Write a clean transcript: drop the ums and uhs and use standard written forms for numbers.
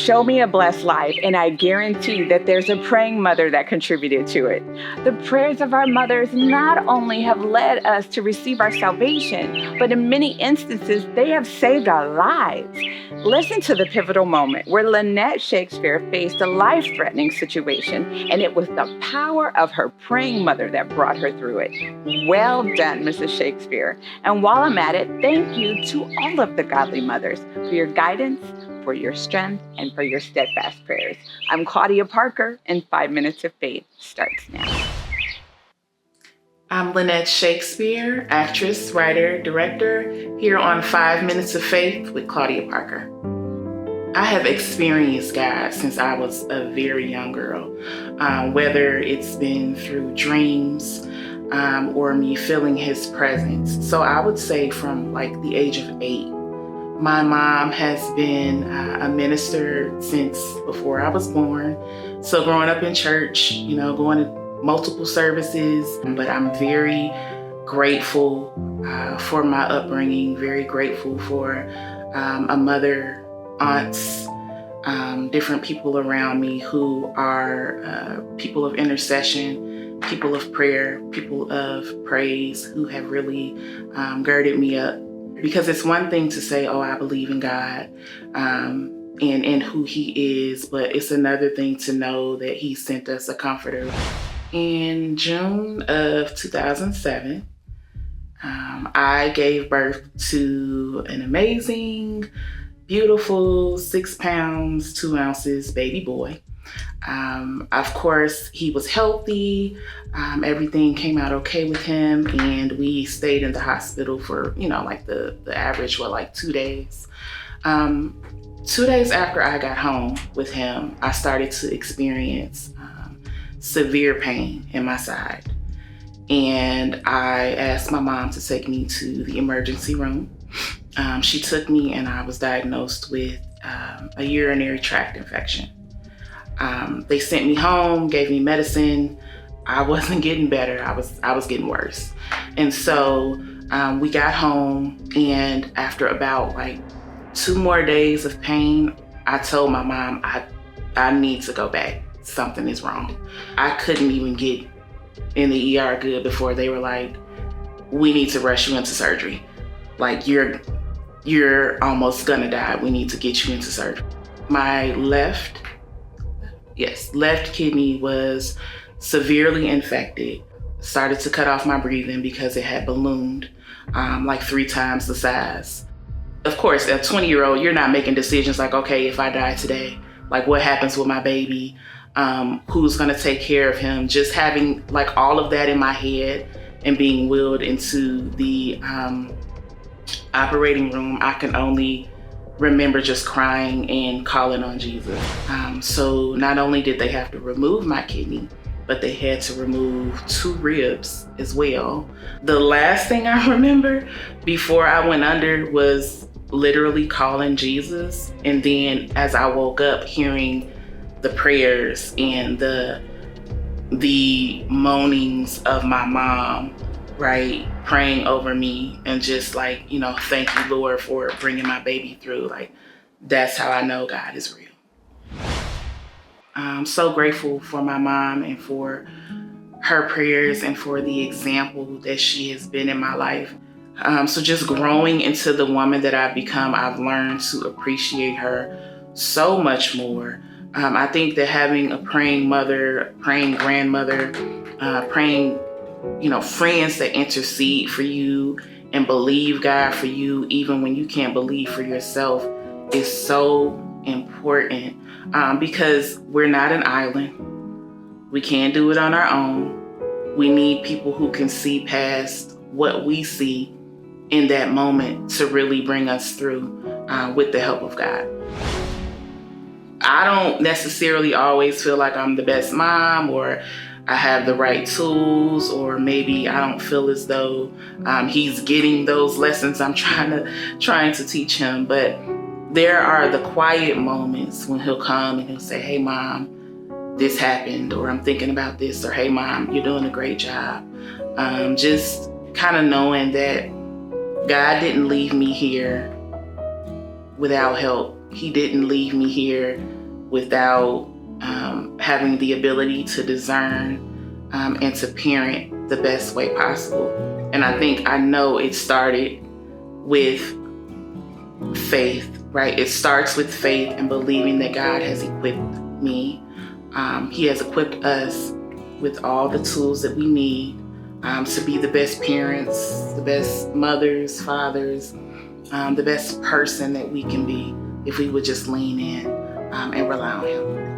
Show me a blessed life, and I guarantee that there's a praying mother that contributed to it. The prayers of our mothers not only have led us to receive our salvation, but in many instances, they have saved our lives. Listen to the pivotal moment where Lynette Shakespeare faced a life-threatening situation, and it was the power of her praying mother that brought her through it. Well done, Mrs. Shakespeare. And while I'm at it, thank you to all of the godly mothers for your guidance, for your strength, and for your steadfast prayers. I'm Claudia Parker, and 5 Minutes of Faith starts now. I'm Lynette Shakespeare, actress, writer, director, here on 5 Minutes of Faith with Claudia Parker. I have experienced God since I was a very young girl, whether it's been through dreams or me feeling His presence. So I would say from like the age of 8. My mom has been a minister since before I was born. So growing up in church, going to multiple services, but I'm very grateful for my upbringing, very grateful for a mother, aunts, different people around me who are people of intercession, people of prayer, people of praise, who have really girded me up. Because it's one thing to say, oh, I believe in God and who He is, but it's another thing to know that He sent us a comforter. In June of 2007, I gave birth to an amazing, beautiful 6 pounds, 2 ounces baby boy. Of course, he was healthy. Everything came out okay with him, and we stayed in the hospital for, like the average, 2 days. 2 days after I got home with him, I started to experience severe pain in my side. And I asked my mom to take me to the emergency room. She took me, and I was diagnosed with a urinary tract infection. They sent me home, gave me medicine. I wasn't getting better. I was getting worse. And so we got home, and after about 2 more days of pain, I told my mom, I need to go back. Something is wrong. I couldn't even get in the ER good before they were like, we need to rush you into surgery. You're almost gonna die. We need to get you into surgery. My left kidney was severely infected. Started to cut off my breathing because it had ballooned 3 times the size. Of course, a 20-year-old, you're not making decisions like, okay, if I die today, what happens with my baby? Who's gonna take care of him? Just having all of that in my head and being wheeled into the operating room, I can only remember just crying and calling on Jesus. So not only did they have to remove my kidney, but they had to remove 2 ribs as well. The last thing I remember before I went under was literally calling Jesus. And then as I woke up, hearing the prayers and the moanings of my mom, right, praying over me, and just thank you, Lord, for bringing my baby through. That's how I know God is real. I'm so grateful for my mom and for her prayers and for the example that she has been in my life. So just growing into the woman that I've become, I've learned to appreciate her so much more. I think that having a praying mother, praying grandmother, praying friends that intercede for you and believe God for you, even when you can't believe for yourself, is so important because we're not an island. We can't do it on our own. We need people who can see past what we see in that moment to really bring us through with the help of God. I don't necessarily always feel like I'm the best mom, or I have the right tools, or maybe I don't feel as though he's getting those lessons I'm trying to teach him. But there are the quiet moments when he'll come and he'll say, hey, Mom, this happened, or I'm thinking about this, or hey, Mom, you're doing a great job. Just kind of knowing that God didn't leave me here without help. He didn't leave me here without having the ability to discern and to parent the best way possible. And I know it started with faith, right? It starts with faith and believing that God has equipped me. He has equipped us with all the tools that we need to be the best parents, the best mothers, fathers, the best person that we can be if we would just lean in and rely on Him.